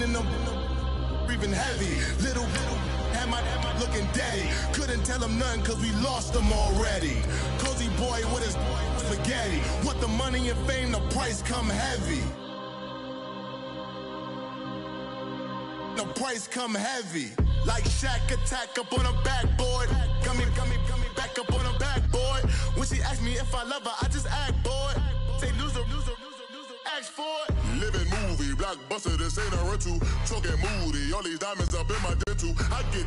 in the breathing heavy. Little had my looking daddy. Couldn't tell him nothing cause we lost him already. Cozy boy with his spaghetti. What the money and fame, the price come heavy. The price come heavy. Like Shaq attack up on a backboard. Coming back up on a backboard. When she asked me if I love her, I just act bored. Say loser, ask for it. Living movie, blockbuster, this ain't a rental. Talking moody, all these diamonds up in my dental. I get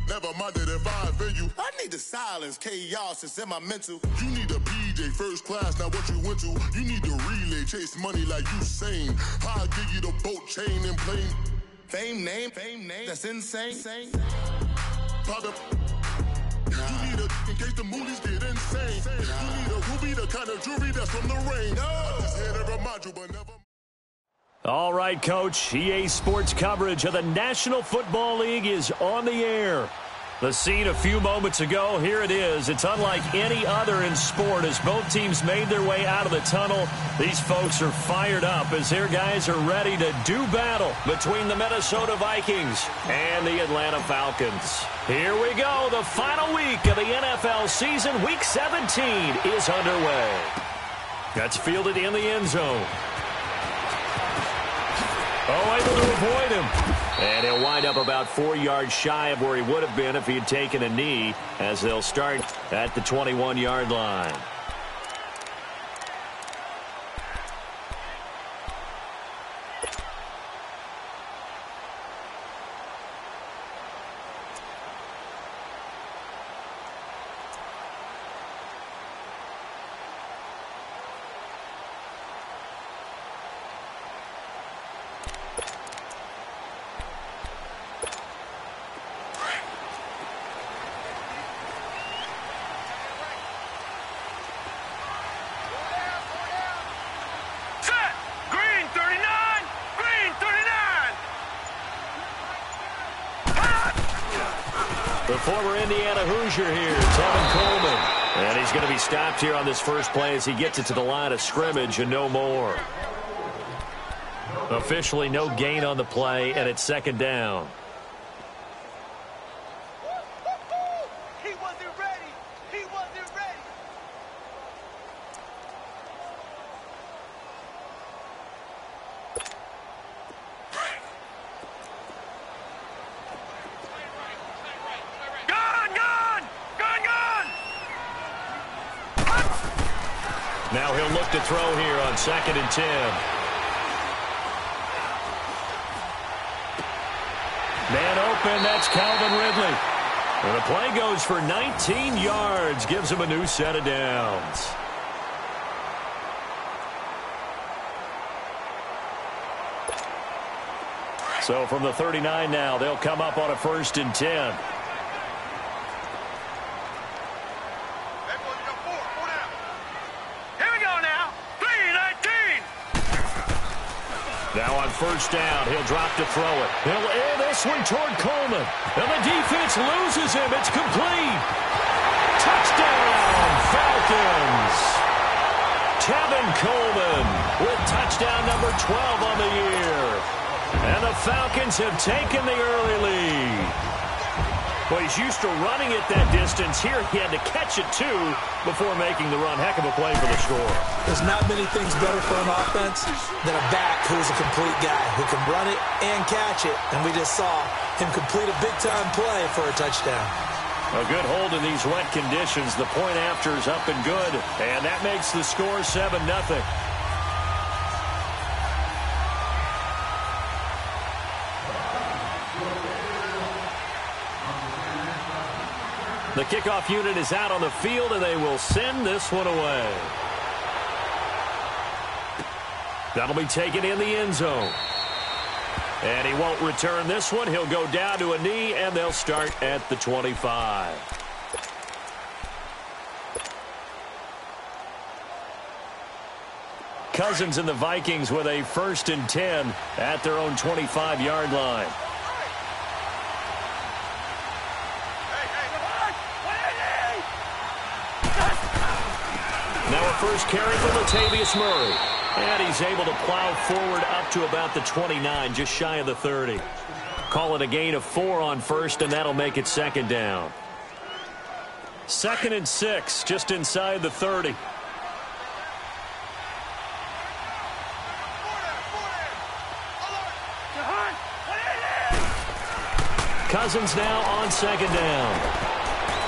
never minded if I offend you. I need the silence, chaos is in my mental. You need a PJ, first class, not what you went to. You need the relay, chase money like you sane. I'll give you the boat, chain, and plane. Fame name, that's insane. Pop up. You need a, in case the movies get insane. You need a ruby, the kind of jewelry that's from the rain. I just here to remind you, but never. All right, Coach. EA Sports coverage of the National Football League is on the air. The scene a few moments ago, here it is. It's unlike any other in sport as both teams made their way out of the tunnel. These folks are fired up as their guys are ready to do battle between the Minnesota Vikings and the Atlanta Falcons. Here we go. The final week of the NFL season, Week 17, is underway. That's fielded in the end zone. Oh, able to avoid him. And he'll wind up about 4 yards shy of where he would have been if he had taken a knee, as they'll start at the 21-yard line. The former Indiana Hoosier here, Tevin Coleman. And he's going to be stopped here on this first play as he gets it to the line of scrimmage and no more. Officially no gain on the play, and it's second down. He wasn't ready. He wasn't ready. Now he'll look to throw here on 2nd and 10. Man open, that's Calvin Ridley. And the play goes for 19 yards, gives him a new set of downs. So from the 39 now, they'll come up on a 1st and 10. Now on 1st down, he'll drop to throw it. He'll air this one toward Coleman. And the defense loses him. It's complete. Touchdown, Falcons. Tevin Coleman with touchdown number 12 on the year. And the Falcons have taken the early lead. Well, he's used to running it that distance. Here he had to catch it, too, before making the run. Heck of a play for the score. There's not many things better for an offense than a back who is a complete guy who can run it and catch it. And we just saw him complete a big-time play for a touchdown. A good hold in these wet conditions. The point after is up and good. And that makes the score 7-0. The kickoff unit is out on the field, and they will send this one away. That'll be taken in the end zone. And he won't return this one. He'll go down to a knee, and they'll start at the 25. Cousins and the Vikings with a 1st and 10 at their own 25-yard line. Now a first carry for Latavius Murray. And he's able to plow forward up to about the 29, just shy of the 30. Call it a gain of 4 on first, and that'll make it second down. 2nd and 6, just inside the 30. Cousins now on second down.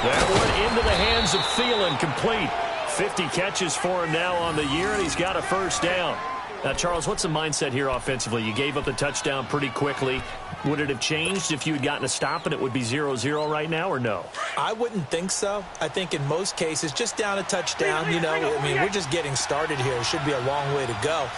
That one into the hands of Thielen, complete. 50 catches for him now on the year, and he's got a first down. Now, Charles, what's the mindset here offensively? You gave up the touchdown pretty quickly. Would it have changed if you had gotten a stop and it would be 0-0 right now, or no? I wouldn't think so. I think in most cases, just down a touchdown, you know, I mean, we're just getting started here. It should be a long way to go.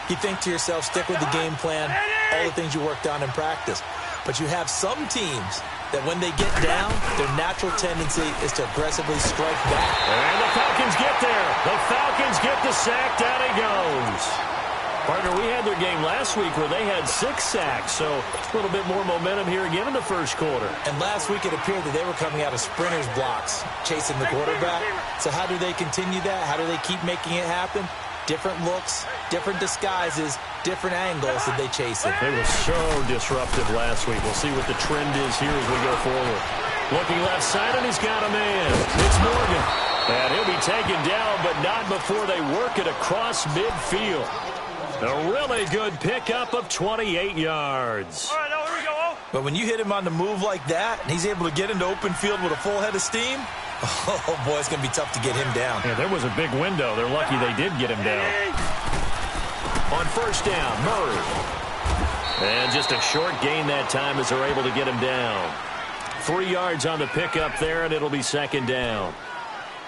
You think to yourself, stick with the game plan, all the things you worked on in practice. But you have some teams that when they get down, their natural tendency is to aggressively strike back. And the Falcons get there. The Falcons get the sack. Down he goes. Partner, we had their game last week where they had 6 sacks, so a little bit more momentum here again in the first quarter. And last week it appeared that they were coming out of sprinters blocks, chasing the quarterback. So how do they continue that? How do they keep making it happen? Different looks, different disguises, different angles that they chase it. They were so disruptive last week. We'll see what the trend is here as we go forward. Looking left side, and he's got a man. It's Morgan. And he'll be taken down, but not before they work it across midfield. A really good pickup of 28 yards. All right, now here we go. But when you hit him on the move like that, and he's able to get into open field with a full head of steam, oh, boy, it's going to be tough to get him down. Yeah, there was a big window. They're lucky they did get him down. On first down, Murray. And just a short gain that time as they're able to get him down. 3 yards on the pickup there, and it'll be second down.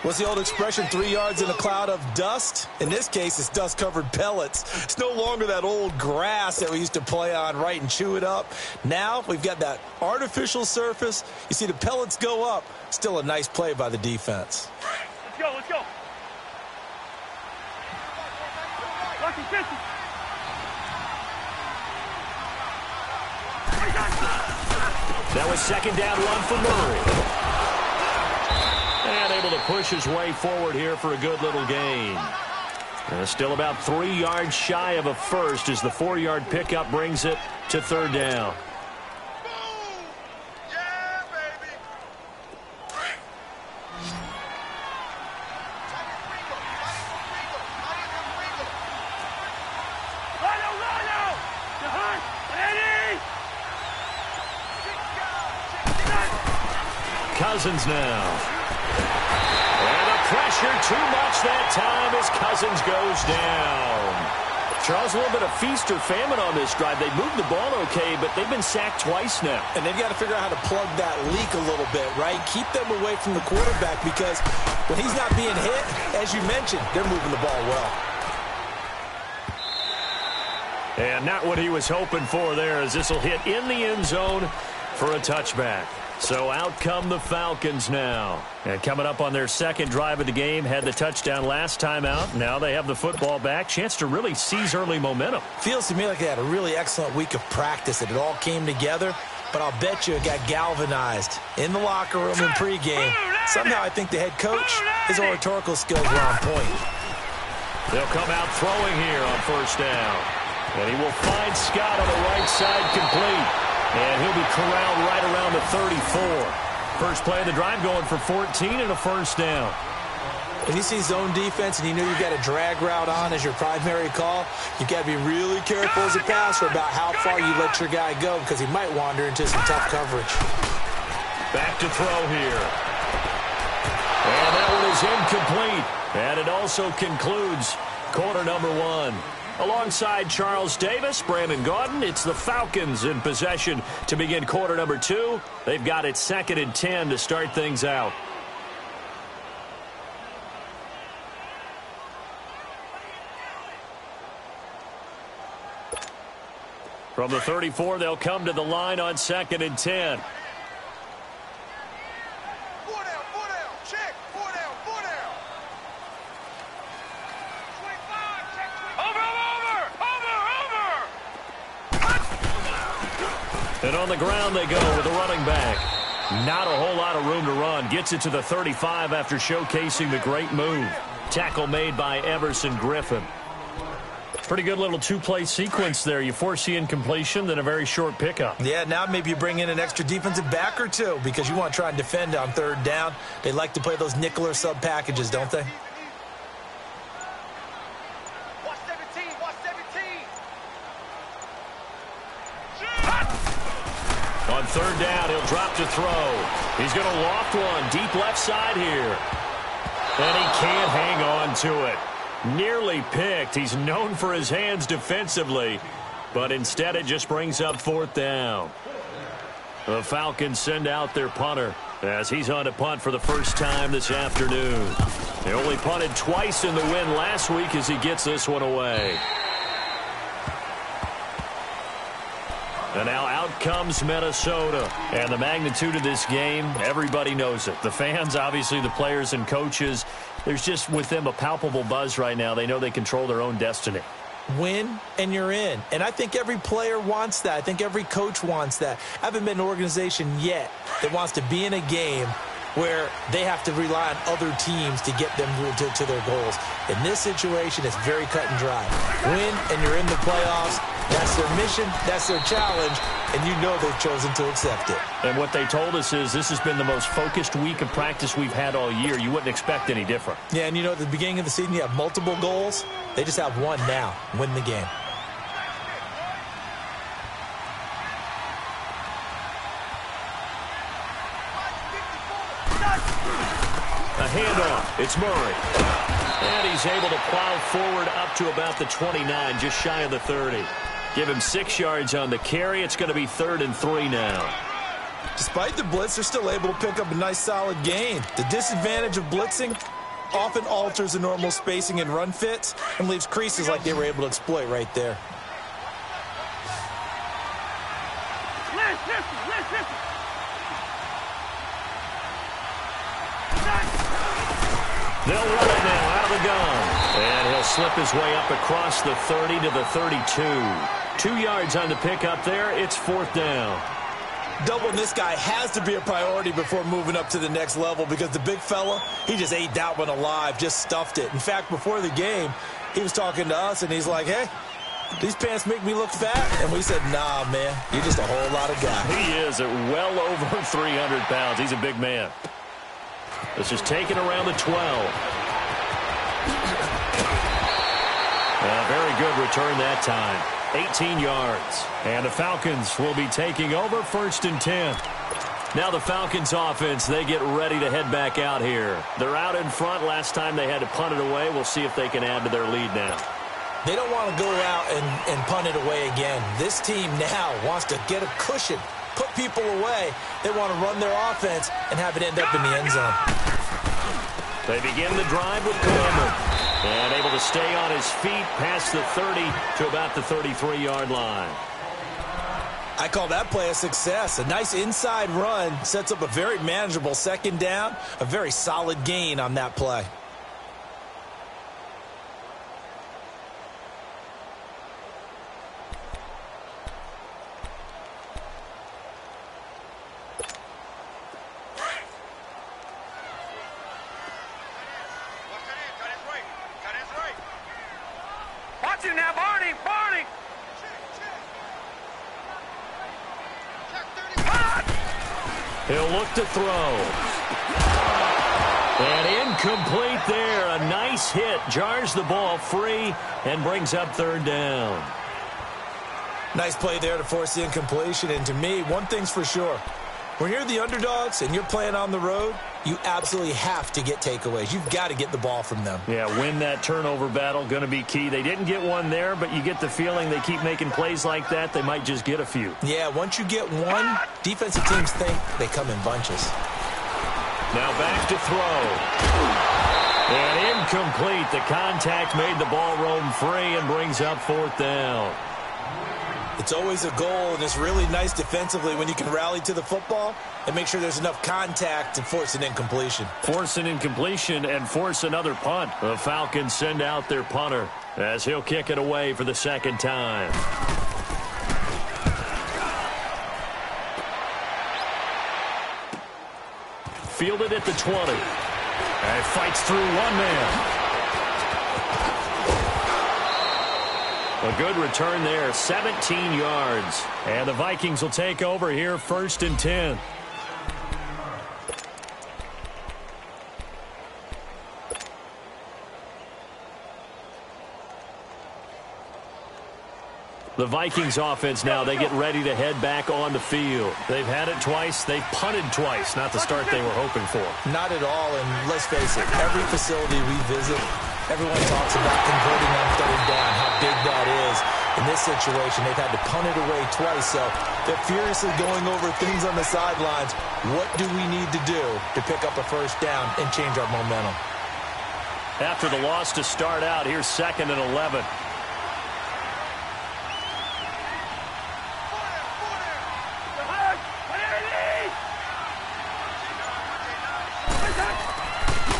What's the old expression, 3 yards in a cloud of dust? In this case, it's dust-covered pellets. It's no longer that old grass that we used to play on, right, and chew it up. Now we've got that artificial surface. You see the pellets go up. Still a nice play by the defense. Let's go, let's go. Lucky 50. That was second down run for Murray. And able to push his way forward here for a good little gain. Still about 3 yards shy of a first as the 4-yard pickup brings it to third down. Yeah, baby. Rhino! The hunt! Ready! Cousins now. And the pressure too much that time as Cousins goes down. Charles, a little bit of feast or famine on this drive. They moved the ball okay, but they've been sacked twice now. And they've got to figure out how to plug that leak a little bit, right? Keep them away from the quarterback because when he's not being hit, as you mentioned, they're moving the ball well. And not what he was hoping for there as this will hit in the end zone for a touchback. So out come the Falcons now. And coming up on their second drive of the game, had the touchdown last time out. Now they have the football back. Chance to really seize early momentum. Feels to me like they had a really excellent week of practice, that it all came together. But I'll bet you it got galvanized in the locker room in pregame. Somehow I think the head coach, his oratorical skills were on point. They'll come out throwing here on first down. And he will find Scott on the right side, complete. And he'll be corralled right around the 34. First play of the drive going for 14 and a first down. When you see zone defense and you know you've got a drag route on as your primary call, you've got to be really careful as a passer about how far you let your guy go because he might wander into some tough coverage. Back to throw here. And that one is incomplete. And it also concludes quarter number 1. Alongside Charles Davis, Brandon Gaudin, it's the Falcons in possession to begin quarter number 2. They've got it 2nd and 10 to start things out. From the 34, they'll come to the line on 2nd and 10. And on the ground they go with a running back. Not a whole lot of room to run. Gets it to the 35 after showcasing the great move. Tackle made by Everson Griffin. Pretty good little two-play sequence there. You force the incompletion, then a very short pickup. Yeah, now maybe you bring in an extra defensive back or two because you want to try and defend on third down. They like to play those nickel or sub packages, don't they? Watch 17, watch 17. On third down, he'll drop to throw. He's going to loft one deep left side here. And he can't hang on to it. Nearly picked. He's known for his hands defensively, but instead it just brings up fourth down. The Falcons send out their punter as he's on to punt for the first time this afternoon. They only punted twice in the win last week as he gets this one away. And now out comes Minnesota. And the magnitude of this game, everybody knows it. The fans, obviously the players and coaches, there's just with them a palpable buzz right now. They know they control their own destiny. Win and you're in. And I think every player wants that. I think every coach wants that. I haven't been an organization yet that wants to be in a game where they have to rely on other teams to get them to their goals. In this situation, it's very cut and dry. Win and you're in the playoffs. That's their mission. That's their challenge. And you know they've chosen to accept it. And what they told us is this has been the most focused week of practice we've had all year. You wouldn't expect any different. Yeah, and you know, at the beginning of the season, you have multiple goals. They just have one now. Win the game. A handoff. It's Murray. And he's able to plow forward up to about the 29, just shy of the 30. Give him 6 yards on the carry. It's going to be 3rd and 3 now. Despite the blitz, they're still able to pick up a nice solid gain. The disadvantage of blitzing often alters the normal spacing and run fits and leaves creases like they were able to exploit right there. Listen. They'll run it now out of the gun. And he'll slip his way up across the 30 to the 32. 2 yards on the pickup there. It's 4th down. Doubling this guy has to be a priority before moving up to the next level because the big fella, he just ate that one alive, just stuffed it. In fact, before the game, he was talking to us, and he's like, hey, these pants make me look fat. And we said, nah, man, you're just a whole lot of guy. He is at well over 300 pounds. He's a big man. This is taken around the 12. A very good return that time. 18 yards. And the Falcons will be taking over 1st and 10. Now the Falcons offense, they get ready to head back out here. They're out in front. Last time they had to punt it away. We'll see if they can add to their lead now. They don't want to go out and punt it away again. This team now wants to get a cushion, put people away. They want to run their offense and have it end up in the end zone. They begin the drive with Coleman. And able to stay on his feet past the 30 to about the 33-yard line. I call that play a success. A nice inside run sets up a very manageable 2nd down. A very solid gain on that play. Watch him now, Barney. He'll look to throw. And incomplete there. A nice hit. Jars the ball free and brings up 3rd down. Nice play there to force the incompletion. And to me, one thing's for sure. When you're the underdogs and you're playing on the road, you absolutely have to get takeaways. You've got to get the ball from them. Yeah, win that turnover battle, going to be key. They didn't get one there, but you get the feeling they keep making plays like that, they might just get a few. Yeah, once you get one, defensive teams think they come in bunches. Now back to throw. And incomplete. The contact made the ball roam free and brings up 4th down. It's always a goal, and it's really nice defensively when you can rally to the football and make sure there's enough contact to force an incompletion. Force an incompletion and force another punt. The Falcons send out their punter as he'll kick it away for the 2nd time. Fielded at the 20. And fights through one man. A good return there, 17 yards. And the Vikings will take over here, 1st and 10. The Vikings offense now, they get ready to head back on the field. They've had it twice. They've punted twice. Not the start they were hoping for. Not at all, and let's face it, every facility we visit, everyone talks about converting on 3rd down, how big that is. In this situation, they've had to punt it away twice, so they're furiously going over things on the sidelines. What do we need to do to pick up a 1st down and change our momentum? After the loss to start out, here's 2nd and 11.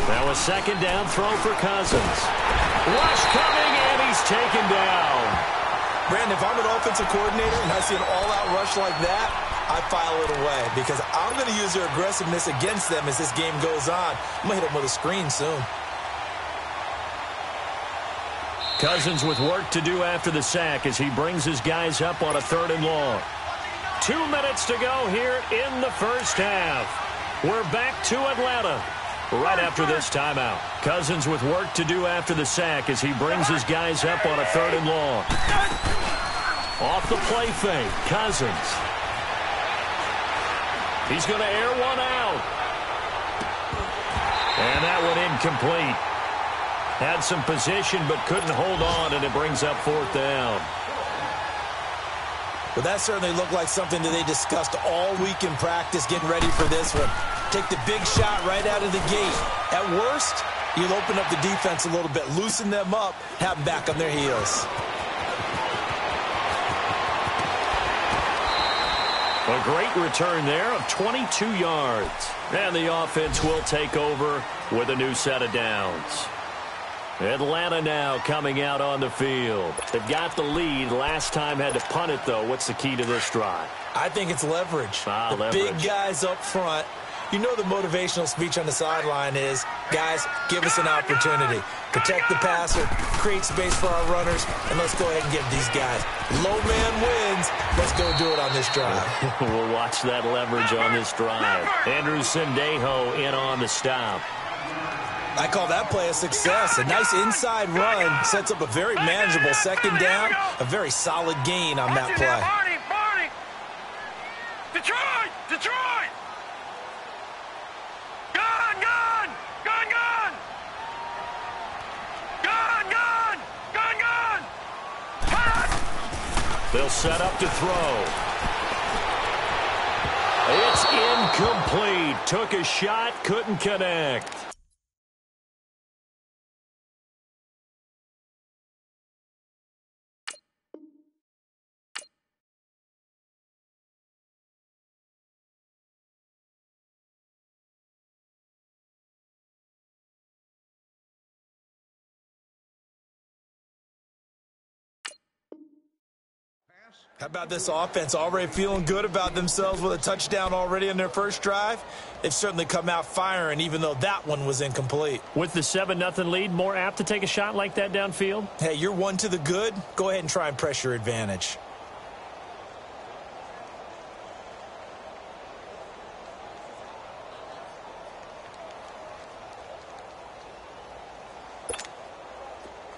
Now a 2nd down throw for Cousins. Rush coming, and he's taken down. Brandon, if I'm an offensive coordinator and I see an all-out rush like that, I file it away because I'm going to use their aggressiveness against them as this game goes on. I'm going to hit them with a screen soon. Cousins with work to do after the sack as he brings his guys up on a 3rd and long. 2 minutes to go here in the 1st half. We're back to Atlanta right after this timeout. Cousins with work to do after the sack as he brings his guys up on a 3rd and long. Off the play fake, Cousins. He's going to air one out. And that one incomplete. Had some position but couldn't hold on, and it brings up 4th down. Well, that certainly looked like something that they discussed all week in practice, getting ready for this one. Take the big shot right out of the gate. At worst, you'll open up the defense a little bit, loosen them up, have them back on their heels. A great return there of 22 yards. And the offense will take over with a new set of downs. Atlanta now coming out on the field. They've got the lead. Last time had to punt it, though. What's the key to this drive? I think it's leverage. Leverage. Big guys up front. You know the motivational speech on the sideline is, guys, give us an opportunity. Protect the passer, create space for our runners, and let's go ahead and give these guys. Low man wins. Let's go do it on this drive. We'll watch that leverage on this drive. Andrew Sendejo in on the stop. I call that play a success. A nice inside run sets up a very manageable 2nd down, a very solid gain on that play. Barney! Detroit! Gun! They'll set up to throw. It's incomplete. Took a shot, couldn't connect. How about this offense already feeling good about themselves with a touchdown already in their first drive? They've certainly come out firing, even though that one was incomplete. With the 7-0 lead, more apt to take a shot like that downfield? Hey, you're one to the good. Go ahead and try and press your advantage.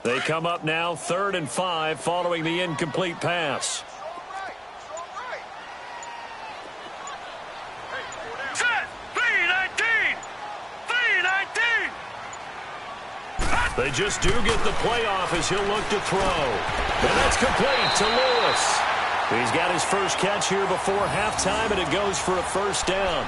They come up now 3rd and 5 following the incomplete pass. They just do get the play off as he'll look to throw. And that's complete to Lewis. He's got his first catch here before halftime, and it goes for a 1st down.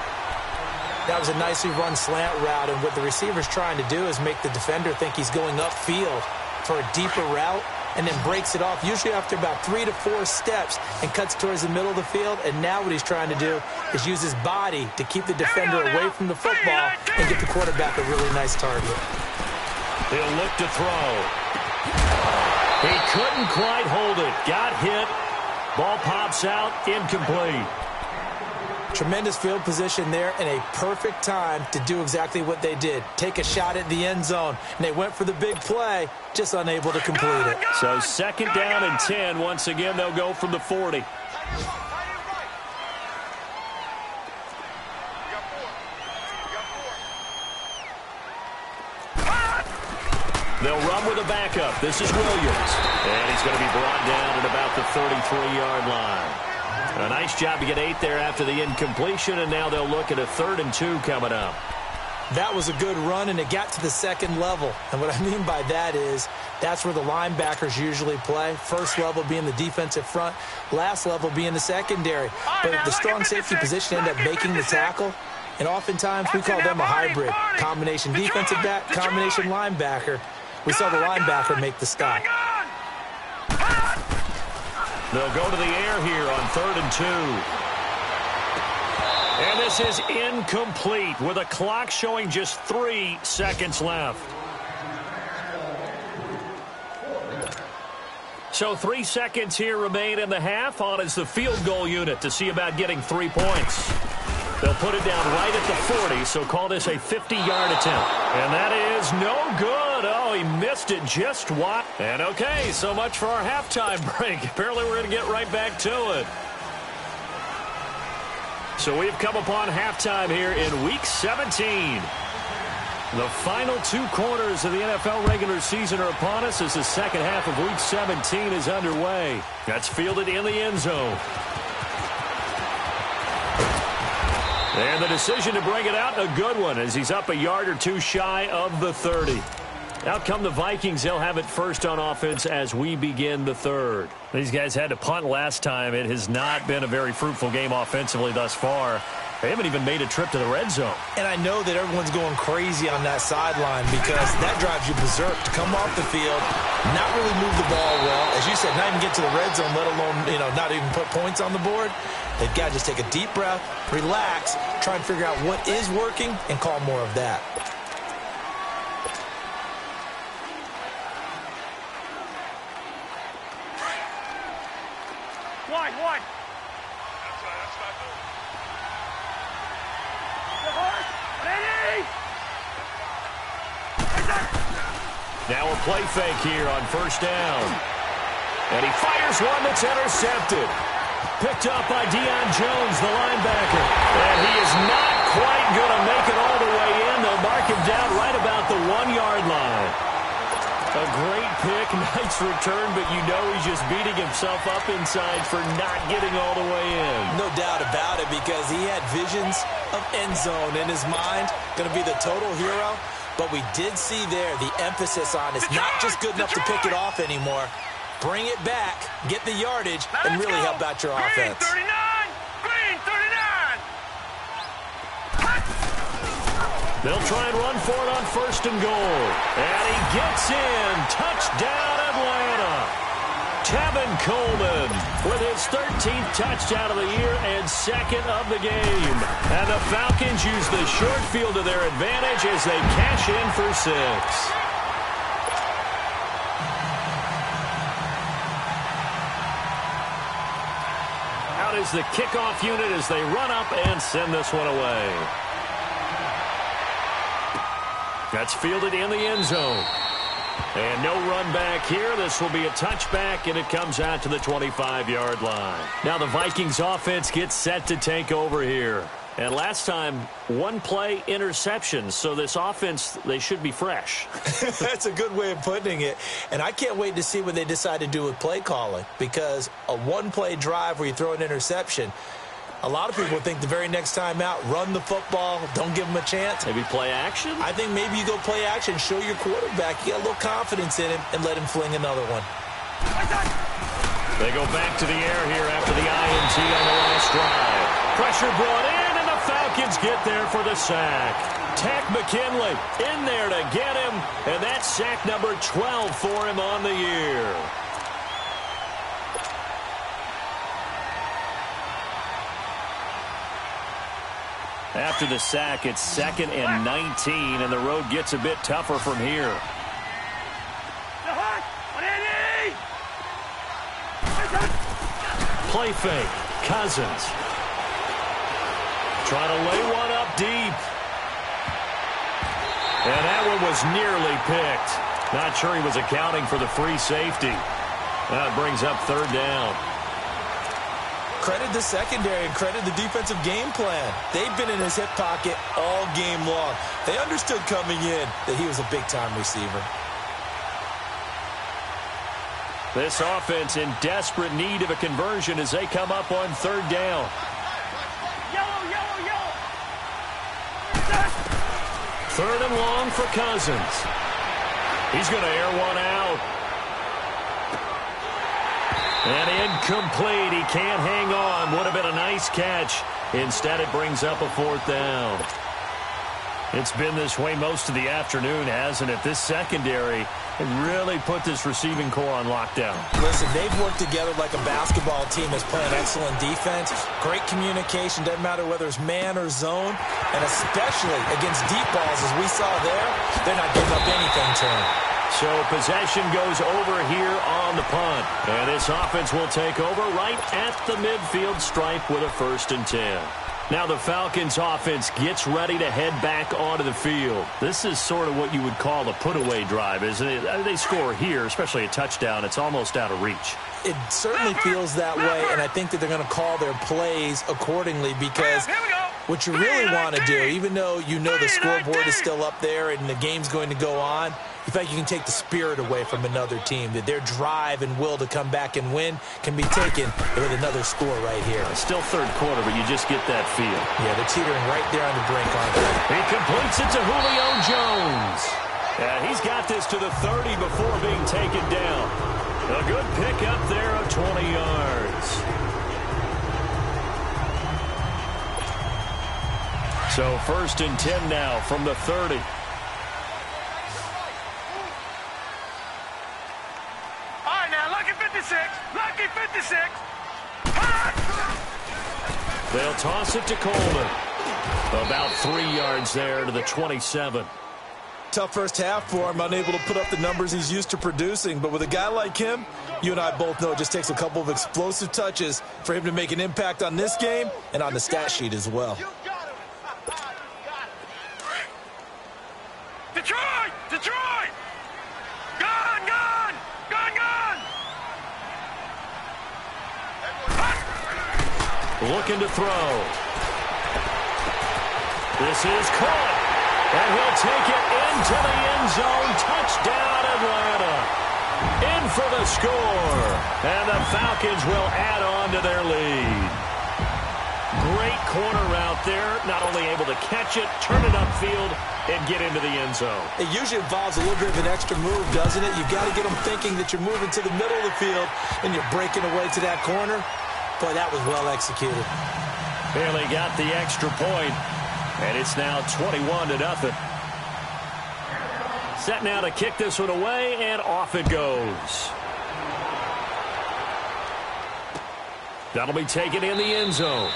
That was a nicely run slant route, and what the receiver's trying to do is make the defender think he's going upfield for a deeper route, and then breaks it off, usually after about 3 to 4 steps, and cuts towards the middle of the field. And now what he's trying to do is use his body to keep the defender away from the football and get the quarterback a really nice target. He'll look to throw. He couldn't quite hold it. Got hit. Ball pops out. Incomplete. Tremendous field position there and a perfect time to do exactly what they did. Take a shot at the end zone, and they went for the big play, just unable to complete it. So 2nd down and 10. Once again, they'll go from the 40. They'll run with a backup. This is Williams. And he's going to be brought down at about the 33-yard line. A nice job to get 8 there after the incompletion, and now they'll look at a 3rd and 2 coming up. That was a good run, and it got to the 2nd level. And what I mean by that is that's where the linebackers usually play. First level being the defensive front, last level being the secondary. But the strong safety position ended up making the tackle. And oftentimes we call them a hybrid. Combination defensive back, combination linebacker. We saw the linebacker make the stop. They'll go to the air here on 3rd and 2. And this is incomplete with a clock showing just 3 seconds left. So 3 seconds here remain in the half. On is the field goal unit to see about getting 3 points. They'll put it down right at the 40, so call this a 50-yard attempt. And that is no good. Oh, he missed it just wide. And okay, so much for our halftime break. Apparently we're going to get right back to it. So we've come upon halftime here in Week 17. The final 2 quarters of the NFL regular season are upon us as the second half of Week 17 is underway. That's fielded in the end zone. And the decision to bring it out, a good one, as he's up a yard or 2 shy of the 30. Out come the Vikings. They'll have it first on offense as we begin the 3rd. These guys had to punt last time. It has not been a very fruitful game offensively thus far. They haven't even made a trip to the red zone. And I know that everyone's going crazy on that sideline because that drives you berserk to come off the field, not really move the ball well. As you said, not even get to the red zone, let alone, not even put points on the board. They've got to just take a deep breath, relax, try and figure out what is working, and call more of that. Wide. Now a play fake here on 1st down. And he fires one that's intercepted. Picked up by Deion Jones, the linebacker. And he is not quite going to make it all the way in. They'll mark him down right about the 1-yard line. A great pick, nice return, but he's just beating himself up inside for not getting all the way in. No doubt about it, because he had visions of end zone in his mind. Going to be the total hero. But we did see there the emphasis on it's not just good enough to pick it off anymore. Bring it back, get the yardage, and really help out your offense. Green 39! They'll try and run for it on 1st and goal. And he gets in. Touchdown, Atlanta. Tevin Coleman with his 13th touchdown of the year and 2nd of the game. And the Falcons use the short field to their advantage as they cash in for 6. Out is the kickoff unit as they run up and send this one away. That's fielded in the end zone. And no run back here. This will be a touchback, and it comes out to the 25-yard line. Now the Vikings offense gets set to take over here. And last time, 1 play interception. So this offense, they should be fresh. That's a good way of putting it. And I can't wait to see what they decide to do with play calling, because a 1-play drive where you throw an interception, a lot of people think the very next time out, run the football, don't give them a chance. Maybe play action? I think maybe you go play action, show your quarterback you got a little confidence in him, and let him fling another one. They go back to the air here after the INT on the last drive. Pressure brought in, and the Falcons get there for the sack. Tack McKinley in there to get him, and that's sack number 12 for him on the year. After the sack, it's 2nd and 19, and the road gets a bit tougher from here. Play fake. Cousins. Trying to lay one up deep. And that one was nearly picked. Not sure he was accounting for the free safety. That brings up third down. Credit the secondary and credit the defensive game plan. They've been in his hip pocket all game long. They understood coming in that he was a big-time receiver. This offense in desperate need of a conversion as they come up on third down. Yellow, yellow, yellow. Third and long for Cousins. He's going to air one out. And incomplete. He can't hang on. Would have been a nice catch. Instead, it brings up a fourth down. It's been this way most of the afternoon, hasn't it? This secondary really put this receiving core on lockdown. Listen, they've worked together like a basketball team that's playing excellent defense. Great communication. Doesn't matter whether it's man or zone. And especially against deep balls, as we saw there, they're not giving up anything to him. So possession goes over here on the punt. And this offense will take over right at the midfield stripe with a 1st and 10. Now the Falcons offense gets ready to head back onto the field. This is sort of what you would call a put-away drive, isn't it? They score here, especially a touchdown. It's almost out of reach. It certainly feels that way, and I think that they're going to call their plays accordingly because what you really want to do, even though you know the scoreboard is still up there and the game's going to go on, you feel like you can take the spirit away from another team, that their drive and will to come back and win can be taken with another score right here. Still third quarter, but you just get that feel. Yeah, they're teetering right there on the brink, aren't they? He completes it to Julio Jones. Yeah, he's got this to the 30 before being taken down. A good pickup there of 20 yards. So 1st and 10 now from the 30. All right, now, lucky 56. Lucky 56. They'll toss it to Coleman. About 3 yards there to the 27. Tough first half for him, unable to put up the numbers he's used to producing. But with a guy like him, you and I both know it just takes a couple of explosive touches for him to make an impact on this game and on the stat sheet as well. Detroit! Detroit! Gone, gone! Gone, gone! Looking to throw. This is caught. And he'll take it into the end zone. Touchdown, Atlanta. In for the score. And the Falcons will add on to their lead. Great corner route there. Not only able to catch it, turn it upfield, and get into the end zone. It usually involves a little bit of an extra move, doesn't it? You've got to get them thinking that you're moving to the middle of the field and you're breaking away to that corner. Boy, that was well executed. Barely got the extra point. And it's now 21-0. Set now to kick this one away, and off it goes. That'll be taken in the end zone.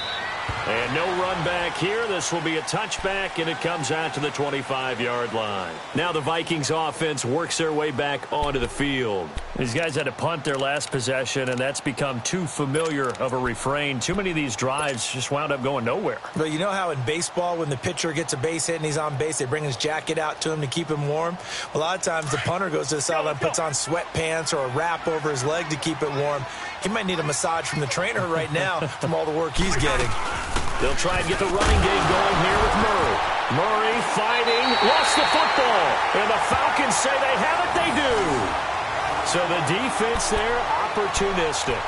And no run back here. This will be a touchback, and it comes out to the 25-yard line. Now the Vikings offense works their way back onto the field. These guys had to punt their last possession, and that's become too familiar of a refrain. Too many of these drives just wound up going nowhere. But you know how in baseball, when the pitcher gets a base hit and he's on base, they bring his jacket out to him to keep him warm? A lot of times the punter goes to the sideline, puts on sweatpants or a wrap over his leg to keep it warm. He might need a massage from the trainer right now from all the work he's getting. They'll try and get the running game going here with Murray. Murray fighting, lost the football. And the Falcons say they have it, they do. So the defense there, opportunistic.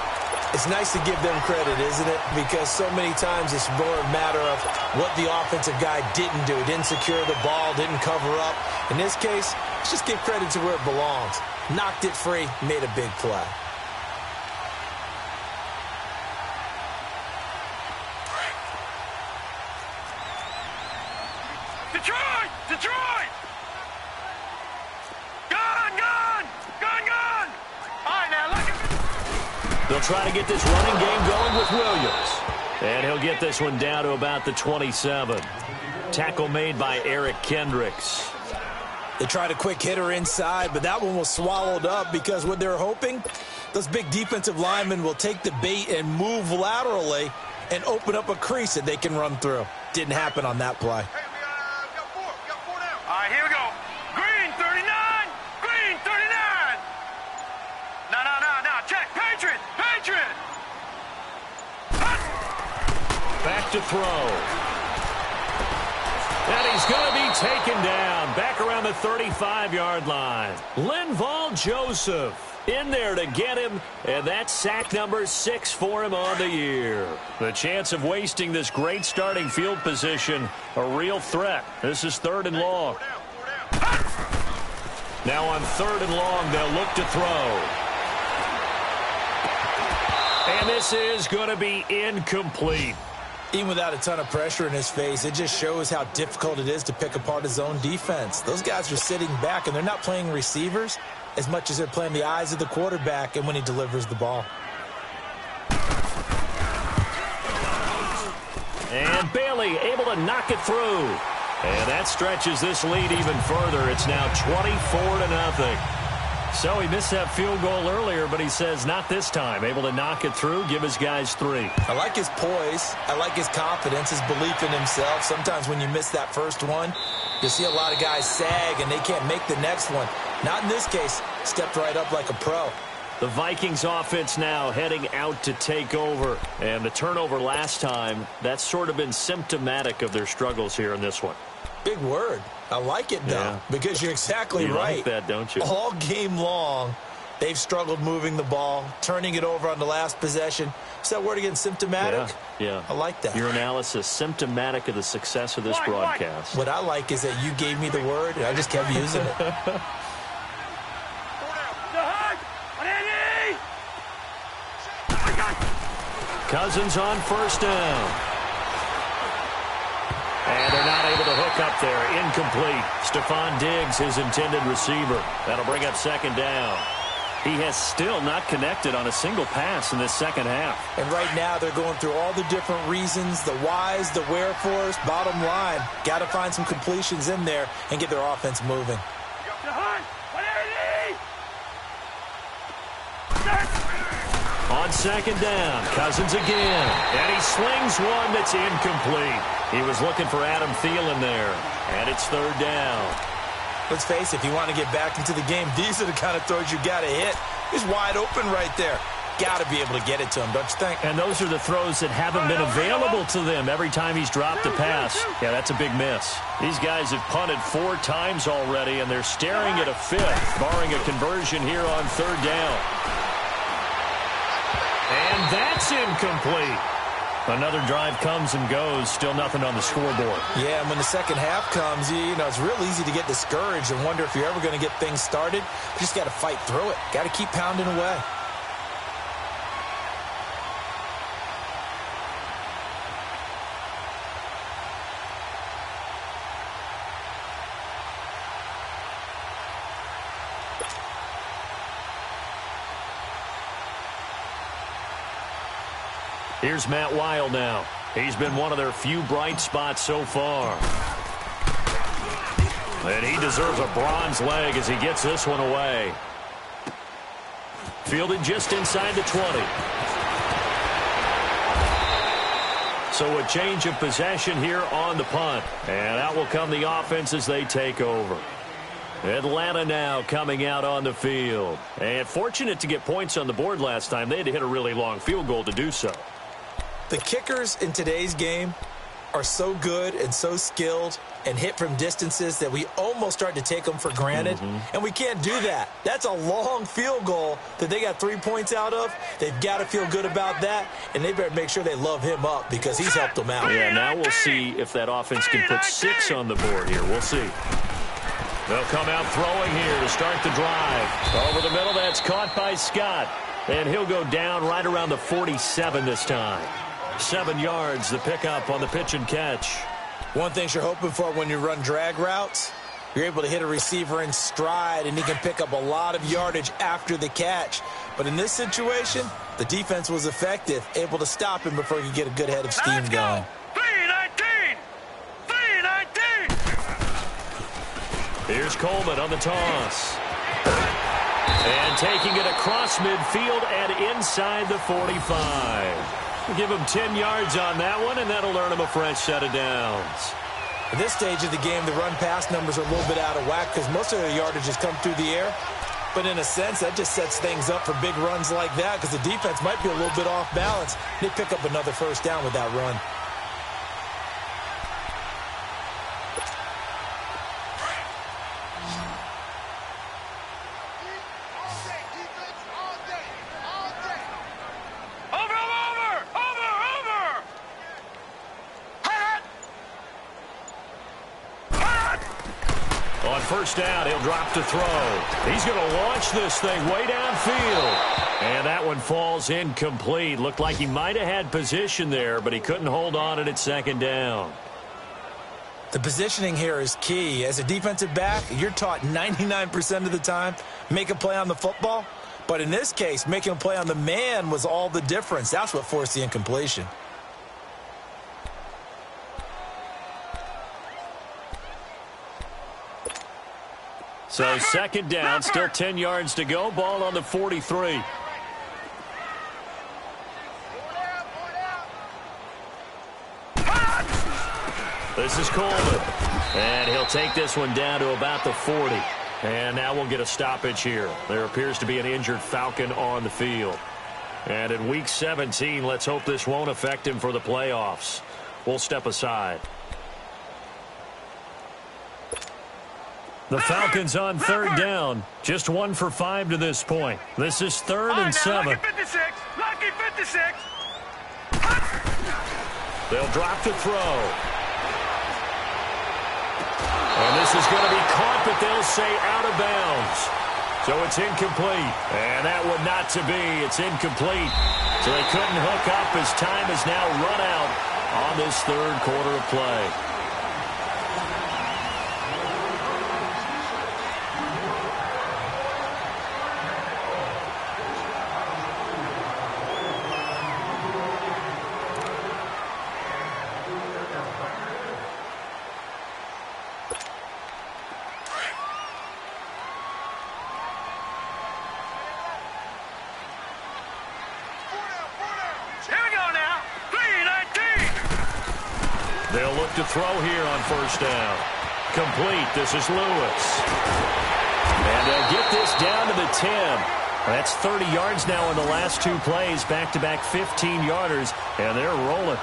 It's nice to give them credit, isn't it? Because so many times it's more a matter of what the offensive guy didn't do. He didn't secure the ball, didn't cover up. In this case, let's just give credit to where it belongs. Knocked it free, made a big play. Detroit! Detroit! Gone, gone! Gone, gone! All right, now, lucky 56. They'll try to get this running game going with Williams. And he'll get this one down to about the 27. Tackle made by Eric Kendricks. They tried a quick hitter inside, but that one was swallowed up because what they're hoping, those big defensive linemen will take the bait and move laterally and open up a crease that they can run through. Didn't happen on that play. Hey, we got four now. All right, here we go. Green 39. Green 39. No. Check. Patriot. Back to throw. And he's going to be taken down back around the 35-yard line. Linval Joseph in there to get him, and that's sack number 6 for him on the year. The chance of wasting this great starting field position, a real threat. This is 3rd and long. Now on 3rd and long, they'll look to throw. And this is going to be incomplete. Even without a ton of pressure in his face, it just shows how difficult it is to pick apart his own defense. Those guys are sitting back, and they're not playing receivers as much as they're playing the eyes of the quarterback and when he delivers the ball. And Bailey able to knock it through. And that stretches this lead even further. It's now 24-0. So he missed that field goal earlier, but he says not this time. Able to knock it through, give his guys 3. I like his poise. I like his confidence, his belief in himself. Sometimes when you miss that first one, you see a lot of guys sag and they can't make the next one. Not in this case. Stepped right up like a pro. The Vikings offense now heading out to take over. And the turnover last time, that's sort of been symptomatic of their struggles here in this one. Big word. I like it, though, because you're exactly right. You like that, don't you? All game long, they've struggled moving the ball, turning it over on the last possession. Is that word again, symptomatic? Yeah. I like that. Your analysis, symptomatic of the success of this broadcast. What I like is that you gave me the word, and I just kept using it. Cousins on 1st down. And they're not able to hook up there. Incomplete. Stephon Diggs, his intended receiver. That'll bring up 2nd down. He has still not connected on a single pass in this second half. And right now they're going through all the different reasons, the whys, the wherefores. Bottom line, got to find some completions in there and get their offense moving. On 2nd down, Cousins again. And he slings one that's incomplete. He was looking for Adam Thielen there. And it's 3rd down. Let's face it, if you want to get back into the game, these are the kind of throws you got to hit. He's wide open right there. Got to be able to get it to him, don't you think? And those are the throws that haven't been available to them every time he's dropped a pass. Yeah, that's a big miss. These guys have punted 4 times already, and they're staring at a 5th, barring a conversion here on 3rd down. And that's incomplete. Another drive comes and goes. Still nothing on the scoreboard. Yeah, and when the second half comes, you know, it's real easy to get discouraged and wonder if you're ever going to get things started. You just got to fight through it. Got to keep pounding away. Here's Matt Weil now. He's been one of their few bright spots so far. And he deserves a bronze leg as he gets this one away. Fielded just inside the 20. So a change of possession here on the punt. And out will come the offense as they take over. Atlanta now coming out on the field. And fortunate to get points on the board last time. They had to hit a really long field goal to do so. The kickers in today's game are so good and so skilled and hit from distances that we almost start to take them for granted. And we can't do that. That's a long field goal that they got 3 points out of. They've got to feel good about that, and they better make sure they love him up because he's helped them out. Yeah, now we'll see if that offense can put 6 on the board here. We'll see. They'll come out throwing here to start the drive. Over the middle, that's caught by Scott. And he'll go down right around the 47 this time. 7 yards, the pickup on the pitch and catch. One thing you're hoping for when you run drag routes, you're able to hit a receiver in stride, and he can pick up a lot of yardage after the catch. But in this situation, the defense was effective, able to stop him before he could get a good head of steam going. 3-19! 3-19! Here's Coleman on the toss. And taking it across midfield and inside the 45. Give him 10 yards on that one, and that'll earn him a fresh set of downs. At this stage of the game, the run-pass numbers are a little bit out of whack because most of their yardage has come through the air. But in a sense, that just sets things up for big runs like that because the defense might be a little bit off balance. They pick up another first down with that run. First down, he'll drop to throw. He's going to launch this thing way downfield. And that one falls incomplete. Looked like he might have had position there, but he couldn't hold on at second down. The positioning here is key. As a defensive back, you're taught 99% of the time, make a play on the football. But in this case, making a play on the man was all the difference. That's what forced the incompletion. So second down, still 10 yards to go. Ball on the 43. This is Coleman. And he'll take this one down to about the 40. And now we'll get a stoppage here. There appears to be an injured Falcon on the field. And in Week 17, let's hope this won't affect him for the playoffs. We'll step aside. The Falcons on third down. Just 1 for 5 to this point. This is 3rd and 7. Lucky 56. Lucky 56. They'll drop to throw. And this is going to be caught, but they'll say out of bounds. So it's incomplete. And that one not to be. It's incomplete. So they couldn't hook up as time has now run out on this third quarter of play. They'll look to throw here on first down. Complete. This is Lewis. And they'll get this down to the 10. That's 30 yards now in the last 2 plays. Back-to-back 15-yarders, and they're rolling.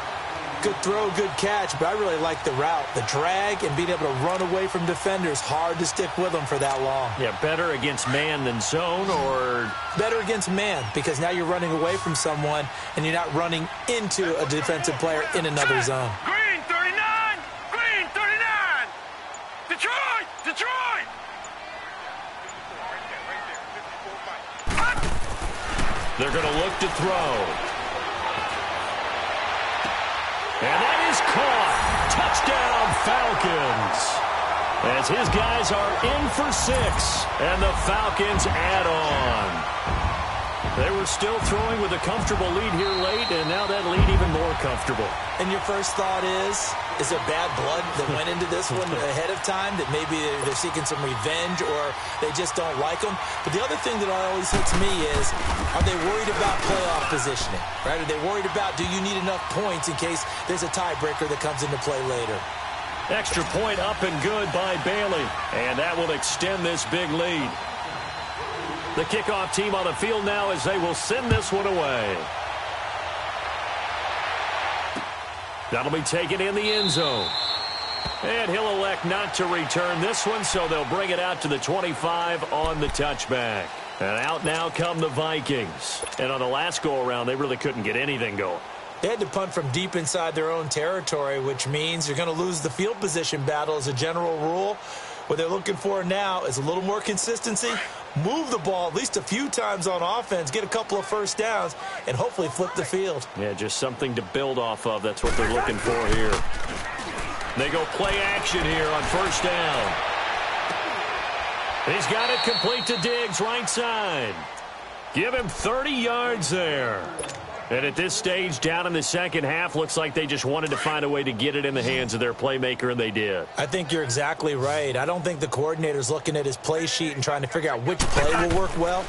Good throw, good catch, but I really like the route. The drag and being able to run away from defenders, hard to stick with them for that long. Yeah, better against man than zone, or? Better against man, because now you're running away from someone, and you're not running into a defensive player in another zone. Green 39! Green 39! Detroit! Detroit! They're going to look to throw. And that is caught. Touchdown, Falcons. As his guys are in for 6, and the Falcons add on. They were still throwing with a comfortable lead here late, and now that lead even more comfortable. And your first thought is there bad blood that went into this one ahead of time, that maybe they're seeking some revenge or they just don't like them? But the other thing that always hits me is, are they worried about playoff positioning? Right? Are they worried about, do you need enough points in case there's a tiebreaker that comes into play later? Extra point up and good by Bailey, and that will extend this big lead. The kickoff team on the field now as they will send this one away. That'll be taken in the end zone. And he'll elect not to return this one, so they'll bring it out to the 25 on the touchback. And out now come the Vikings. And on the last go-around, they really couldn't get anything going. They had to punt from deep inside their own territory, which means you're going to lose the field position battle as a general rule. What they're looking for now is a little more consistency, move the ball at least a few times on offense, get a couple of first downs, and hopefully flip the field. Yeah, just something to build off of. That's what they're looking for here. They go play action here on first down. He's got it complete to Diggs, right side. Give him 30 yards there. And at this stage, down in the second half, looks like they just wanted to find a way to get it in the hands of their playmaker, and they did. I think you're exactly right. I don't think the coordinator's looking at his play sheet and trying to figure out which play will work well.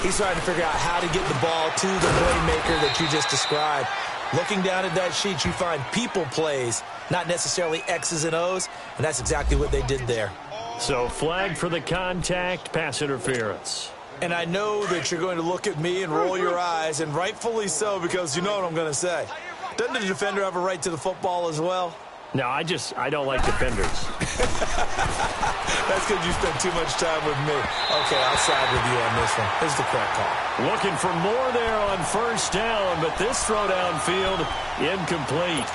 He's trying to figure out how to get the ball to the playmaker that you just described. Looking down at that sheet, you find people plays, not necessarily X's and O's, and that's exactly what they did there. So flag for the contact, pass interference. And I know that you're going to look at me and roll your eyes, and rightfully so, because you know what I'm going to say. Doesn't the defender have a right to the football as well? No, I don't like defenders. That's because you spent too much time with me. Okay, I'll side with you on this one. Here's the correct call. Looking for more there on first down, but this throw downfield incomplete.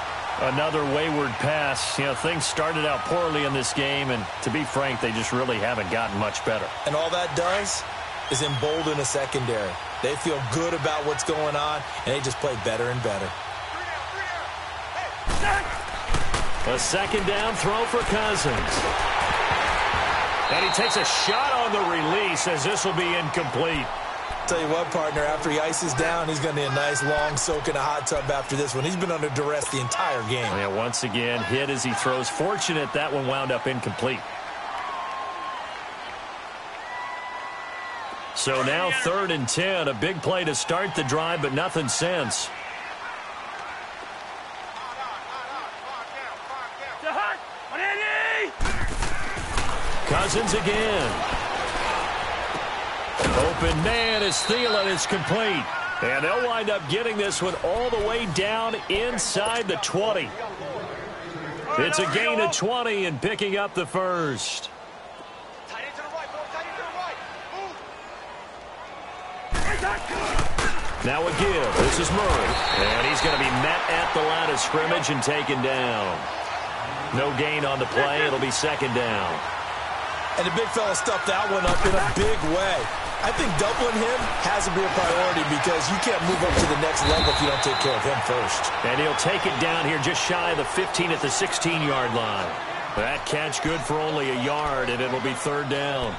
Another wayward pass. You know, things started out poorly in this game, and to be frank, they just really haven't gotten much better. And all that does is embolden a secondary. They feel good about what's going on, and they just play better and better. A second down throw for Cousins. And he takes a shot on the release as this will be incomplete. Tell you what, partner, after he ices down, he's going to need a nice long soak in a hot tub after this one. He's been under duress the entire game. Yeah, once again, hit as he throws. Fortunate that one wound up incomplete. So now 3rd and 10. A big play to start the drive, but nothing since. Cousins again. Open man is Thielen. It's complete. And they'll wind up getting this one all the way down inside the 20. It's a gain of 20 and picking up the first. Now a give. This is Murray. And he's going to be met at the line of scrimmage and taken down. No gain on the play. It'll be second down. And the big fella stuffed that one up in a big way. I think doubling him has to be a priority because you can't move up to the next level if you don't take care of him first. And he'll take it down here just shy of the 15 at the 16-yard line. That catch good for only a yard, and it'll be 3rd down.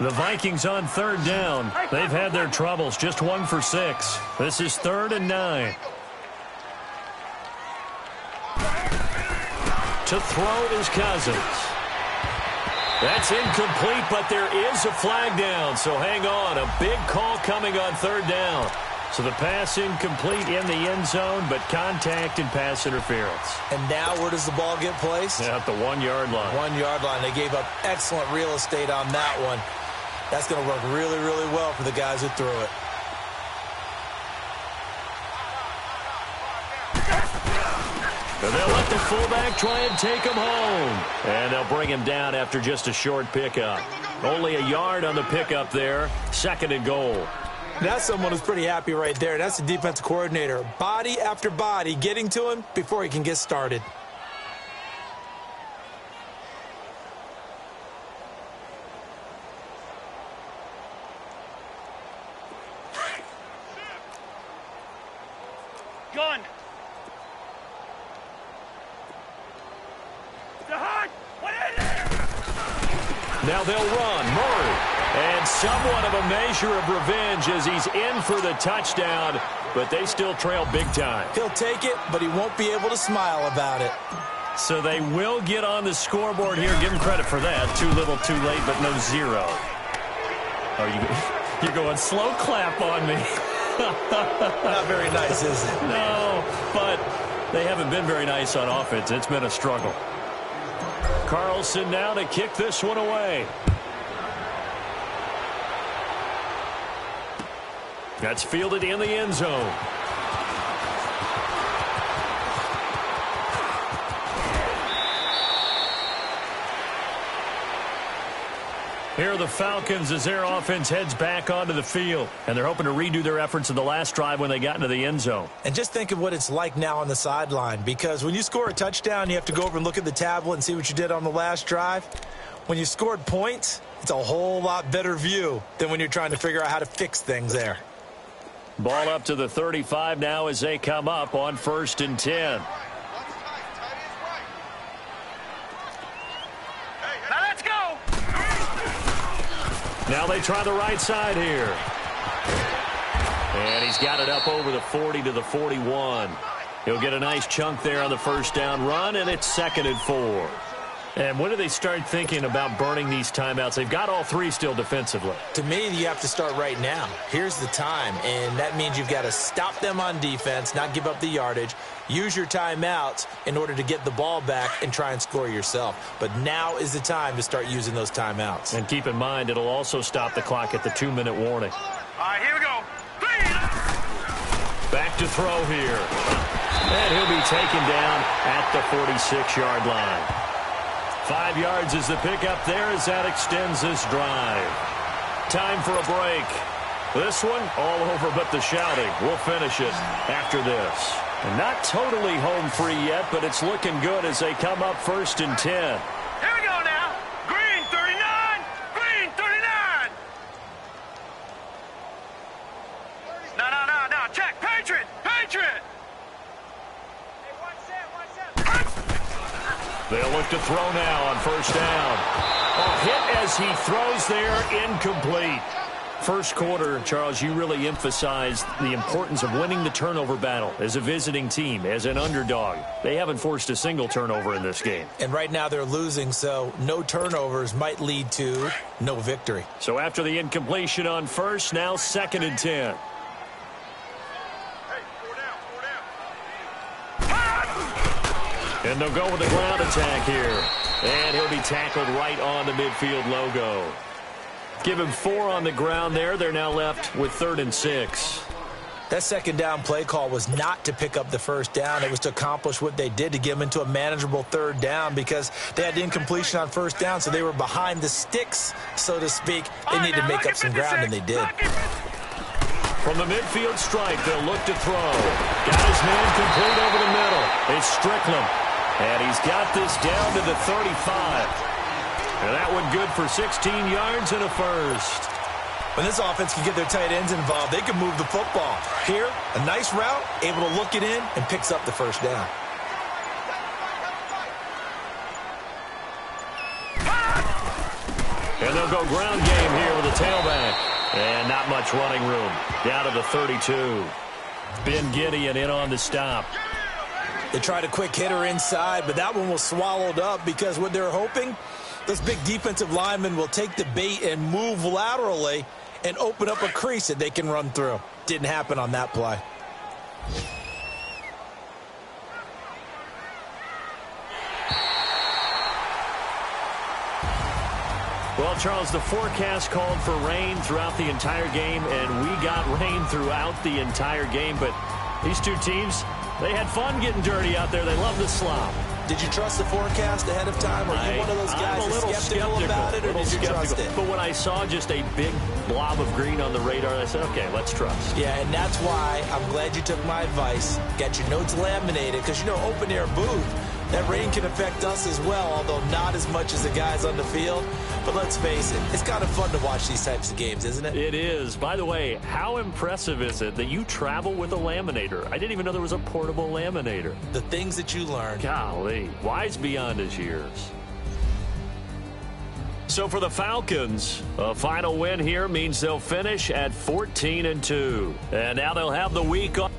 The Vikings on 3rd down. They've had their troubles, just 1 for 6. This is 3rd and 9. To throw is Cousins. That's incomplete, but there is a flag down, so hang on. A big call coming on 3rd down. So the pass incomplete in the end zone, but contact and pass interference. And now where does the ball get placed? Yeah, at the 1-yard line. 1-yard line. They gave up excellent real estate on that one. That's going to work really, really well for the guys who threw it. And they'll let the fullback try and take him home. And they'll bring him down after just a short pickup. Only a yard on the pickup there. 2nd and goal. That's someone who's pretty happy right there. That's the defensive coordinator. Body after body getting to him before he can get started. Gun. Now they'll run. Murray. And somewhat of a measure of revenge as he's in for the touchdown, but they still trail big time. He'll take it, but he won't be able to smile about it. So they will get on the scoreboard here. Give him credit for that. Too little, too late, but no 0. Oh, you're going slow clap on me. Not very nice, is it? No, but they haven't been very nice on offense. It's been a struggle. Carlson now to kick this one away. That's fielded in the end zone. Here are the Falcons as their offense heads back onto the field. And they're hoping to redo their efforts in the last drive when they got into the end zone. And just think of what it's like now on the sideline. Because when you score a touchdown, you have to go over and look at the tablet and see what you did on the last drive. When you scored points, it's a whole lot better view than when you're trying to figure out how to fix things there. Ball up to the 35 now as they come up on 1st and 10. Now they try the right side here. And he's got it up over the 40 to the 41. He'll get a nice chunk there on the first down run, and it's 2nd and 4. And when do they start thinking about burning these timeouts? They've got all three still defensively. To me, you have to start right now. Here's the time, and that means you've got to stop them on defense, not give up the yardage, use your timeouts in order to get the ball back and try and score yourself. But now is the time to start using those timeouts. And keep in mind, it'll also stop the clock at the 2-minute warning. All right, here we go. Back to throw here. And he'll be taken down at the 46-yard line. 5 yards is the pickup there as that extends this drive. Time for a break. This one all over but the shouting. We'll finish it after this. And not totally home free yet, but it's looking good as they come up 1st and 10. Here we go now. Green 39. Green 39. No. Check. Patriot. Patriot. They'll look to throw now on 1st down. A hit as he throws there, incomplete. First quarter, Charles, you really emphasized the importance of winning the turnover battle as a visiting team, as an underdog. They haven't forced a single turnover in this game. And right now they're losing, so no turnovers might lead to no victory. So after the incompletion on 1st, now 2nd and 10. And they'll go with the ground attack here. And he'll be tackled right on the midfield logo. Give him 4 on the ground there. They're now left with 3rd and 6. That 2nd down play call was not to pick up the 1st down. It was to accomplish what they did, to get them into a manageable 3rd down, because they had the incompletion on 1st down, so they were behind the sticks, so to speak. They needed to make up some ground, and they did. From the midfield stripe, they'll look to throw. Got his man complete over the middle. It's Strickland. And he's got this down to the 35. And that one good for 16 yards and a first. When this offense can get their tight ends involved, they can move the football. Here, a nice route, able to look it in, and picks up the 1st down. And they'll go ground game here with a tailback. And not much running room. Down to the 32. Ben Gideon in on the stop. They tried a quick hitter inside, but that one was swallowed up because what they're hoping, those big defensive linemen will take the bait and move laterally and open up a crease that they can run through. Didn't happen on that play. Well, Charles, the forecast called for rain throughout the entire game, and we got rain throughout the entire game. But these two teams, they had fun getting dirty out there. They love the slop. Did you trust the forecast ahead of time? Or are you one of those guys that's skeptical about it, or did you trust it? But when I saw just a big blob of green on the radar, I said, okay, let's trust. Yeah, and that's why I'm glad you took my advice. Got your notes laminated, because, you know, open-air booth, that rain can affect us as well, although not as much as the guys on the field. But let's face it, it's kind of fun to watch these types of games, isn't it? It is. By the way, how impressive is it that you travel with a laminator? I didn't even know there was a portable laminator. The things that you learn. Golly, wise beyond his years. So for the Falcons, a final win here means they'll finish at 14-2. And now they'll have the week off.